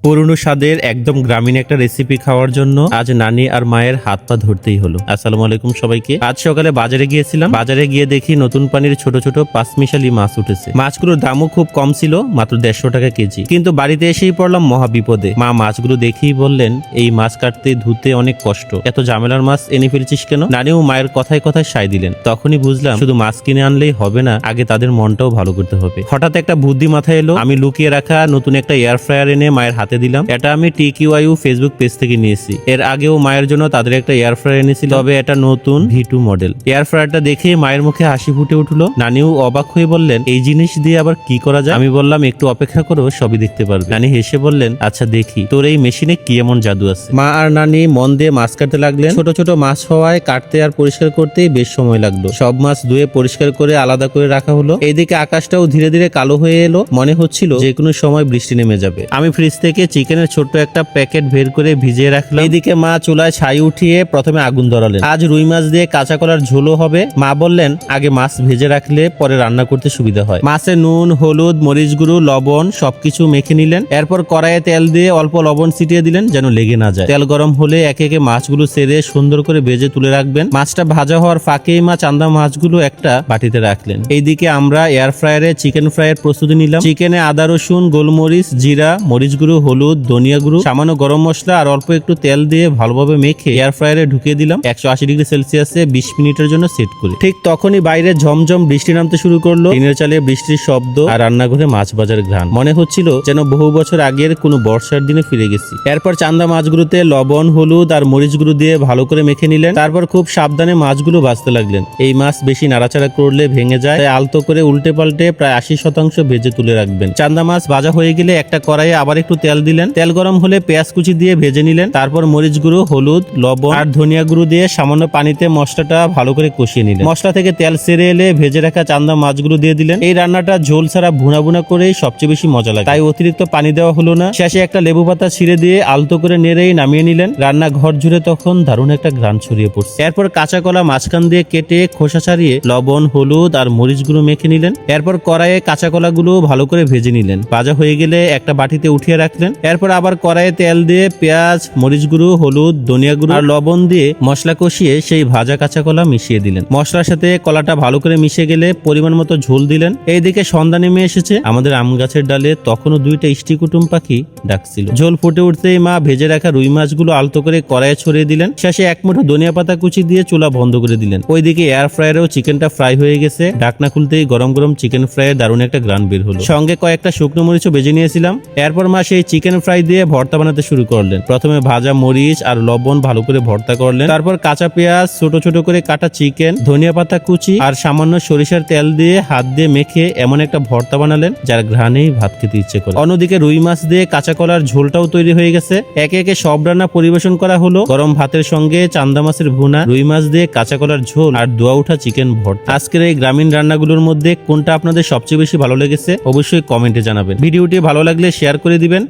পুরনো স্বাদের একদম গ্রামীণ একটা রেসিপি খাওয়ার জন্য আজ নানি আর মায়ের হাত পা ধরতেই হলো। আসসালামু আলাইকুম সবাইকে। আজ সকালে বাজারে গিয়েছিলাম। বাজারে গিয়ে দেখি নতুন পানির ছোট ছোট পাঁচমিশালি মাছ উঠেছে। মাছগুলোর দামও খুব কম ছিল, মাত্র 150 টাকা কেজি। কিন্তু বাড়িতে এসেই পড়লাম মহা বিপদে। মা মাছগুলো দেখেই বললেন, এই মাছ কাটতে ধুতে অনেক কষ্ট, এত ঝামেলার মাছ এনে ফেলেছিস কেন? নানিও মায়ের কথায় কথায় সায় দিলেন। তখনই বুঝলাম শুধু মাছ কিনে আনলেই হবে না, আগে তাদের মনটাও ভালো করতে হবে। হঠাৎ একটা বুদ্ধি মাথায় এলো। আমি লুকিয়ে রাখা নতুন একটা এয়ার ফ্রায়ার এনে মায়ের হাতে দিলাম। এটা আমি TQIU ফেসবুক পেজ থেকে নিয়েছি। এর আগেও মায়ের জন্য তাদের একটা এয়ার ফ্রায়ার এনেছিল, তবে এটা নতুন V2 মডেল। এয়ার ফ্রায়ারটা দেখে মায়ের মুখে হাসি ফুটে উঠলো। নানিও অবাক হয়ে বললেন, এই জিনিস দিয়ে আবার কি করা যায়? আমি বললাম, একটু অপেক্ষা করো, সবই দেখতে পারবে। নানি হেসে বললেন, আচ্ছা দেখি তোর এই মেশিনে কি এমন জাদু আছে। মা আর নানি মন দিয়ে মাছ কাটতে লাগলেন। ছোট ছোট মাছ হওয়ায় কাটতে আর পরিষ্কার করতেই বেশ সময় লাগলো। সব মাছ ধুয়ে পরিষ্কার করে আলাদা করে রাখা হলো। এইদিকে আকাশটাও ধীরে ধীরে কালো হয়ে এলো। মনে হচ্ছিল যে কোনো সময় বৃষ্টি নেমে যাবে। আমি ফ্রিজ থেকে চিকেনের ছোট্ট একটা প্যাকেট বের করে ভিজিয়ে রাখলাম। এইদিকে মা চুলায় ছাই উঠিয়ে প্রথমে আগুন ধরালেন। আজ রুই মাছ দিয়ে কাঁচা কলার ঝোলও হবে। মা বললেন, আগে মাছ ভেজে রাখলে পরে রান্না করতে সুবিধা হয়। মাছে নুন, হলুদ, মরিচ গুঁড়ো, লবণ সবকিছু মেখে নিলেন। এরপর কড়াইয়ে তেল দিয়ে অল্প লবণ ছিটিয়ে দিলেন যেন লেগে না যায়। তেল গরম হলে একে একে মাছগুলো ছেড়ে সুন্দর করে ভেজে তুলে রাখবেন। মাছটা ভাজা হওয়ার ফাঁকেই মা চান্দা মাছগুলো একটা বাটিতে রাখলেন। এইদিকে আমরা এয়ার ফ্রায়ারে চিকেন ফ্রাইয়ের প্রস্তুতি নিলাম। চিকেনে আদা, রসুন, গোলমরিচ, জিরা, মরিচ গুঁড়ো, হলুদ, ধনিয়া গুঁড়ো, সামান্য গরম মশলা আর অল্প একটু তেল দিয়ে ভালোভাবে মেখে এয়ার ফ্রায়ারে ঢুকিয়ে দিলাম। 180 ডিগ্রি সেলসিয়াসে 20 মিনিটের জন্য সেট করে। ঠিক তখনই বাইরে ঝমঝম বৃষ্টি নামতে শুরু করলো। টিনের চালে বৃষ্টির শব্দ আর রান্নাঘরে মাছ ভাজার ঘ্রাণ। মনে হচ্ছিল যেন বহু বছর আগের কোনো বর্ষার দিনে ফিরে গেছি। এরপর চান্দা মাছগুলোতে লবণ, হলুদ আর মরিচ গুঁড়ো দিয়ে ভালো করে মেখে নিলেন। তারপর খুব সাবধানে মাছগুলো ভাজতে লাগলেন। এই মাছ বেশি নাড়াচাড়া করলে ভেঙে যায়, তাই আলতো করে উল্টে পাল্টে প্রায় 80% ভেজে তুলে রাখবেন। চান্দা মাছ ভাজা হয়ে গেলে একটা কড়াইয়ে আবার একটু তেল দিলেন। তেল গরম হলে পেঁয়াজ কুচি দিয়ে ভেজে নিলেন। তারপর মরিচ গুঁড়ো, হলুদ, লবণ আর ধনিয়া গুঁড়ো দিয়ে সামান্য পানিতে মশলাটা ভালো করে কষিয়ে নিলেন। মশলা থেকে তেল ছেড়ে এলে ভেজে রাখা চান্দা মাছগুলো দিয়ে দিলেন। এই রান্নাটা ঝোল ছাড়া ভুনা ভুনা করেই সবচেয়ে বেশি মজা লাগে, তাই অতিরিক্ত পানি দেওয়া হলো না। শেষে একটা লেবু পাতা ছিঁড়ে দিয়ে আলতো করে নেড়েই নামিয়ে নিলেন। রান্না ঘর জুড়ে তখন দারুণ একটা ঘ্রাণ ছড়িয়ে পড়ছে। এরপর কাঁচা কলা মাঝখান দিয়ে কেটে খোসা ছাড়িয়ে লবণ, হলুদ আর মরিচ গুঁড়ো মেখে নিলেন। এরপর কড়াইয়ে কাঁচা কলাগুলো ভালো করে ভেজে নিলেন। ভাজা হয়ে গেলে একটা বাটিতে উঠিয়ে রাখলেন। এরপর আবার কড়াইয়ে তেল দিয়ে পেঁয়াজ, মরিচ গুঁড়ো, হলুদ, ধনিয়া গুঁড়ো আর লবণ দিয়ে মশলা কষিয়ে সেই ভাজা কাঁচা কলা মিশিয়ে দিলেন। মশলার সাথে কলাটা ভালো করে মিশে গেলে পরিমাণ মতো ঝোল দিলেন। এইদিকে সন্ধ্যা নেমে এসেছে। আমাদের আম গাছের ডালে তখনও 2টা ইষ্টিকুটুম পাখি ডাকছিল। ঝোল ফুটে উঠতেই মা ভেজে রাখা রুই মাছগুলো আলতো করে কড়াইয়ে ছড়িয়ে দিলেন। শেষে এক মুঠো ধনিয়া পাতা কুচি দিয়ে চুলা বন্ধ করে দিলেন। ওইদিকে এয়ার ফ্রায়ারেও চিকেনটা ফ্রাই হয়ে গেছে। ঢাকনা খুলতেই গরম গরম চিকেন ফ্রাইয়ের দারুণ একটা ঘ্রাণ বের হলো। সঙ্গে কয়েকটা শুকনো মরিচও ভেজে নিয়েছিলাম। এরপর মা সেই চিকেন ফ্রাই দিয়ে ভর্তা বানাতে শুরু করলেন। প্রথমে ভাজা মরিচ আর লবণ ভালো করে ভর্তা করলেন। তারপর কাঁচা পেঁয়াজ, ছোট ছোট করে কাটা চিকেন, ধনিয়া পাতা কুচি আর সামান্য সরিষার তেল দিয়ে হাত দিয়ে মেখে এমন একটা ভর্তা বানালেন যার ঘ্রাণেই ভাত খেতে ইচ্ছে করে। অন্যদিকে রুই মাছ দিয়ে কাঁচা কলার ঝোলটাও তৈরি হয়ে গেছে। একে একে সব রান্না পরিবেশন করা হলো। গরম ভাতের সঙ্গে চান্দা মাছের ভুনা, রুই মাছ দিয়ে কাঁচা কলার ঝোল আর দোয়া উঠা চিকেন ভর্তা। আজকের এই গ্রামীণ রান্নাগুলোর মধ্যে কোনটা আপনাদের সবচেয়ে বেশি ভালো লেগেছে অবশ্যই কমেন্টে জানাবেন। ভিডিওটি ভালো লাগলে শেয়ার করে দিবেন।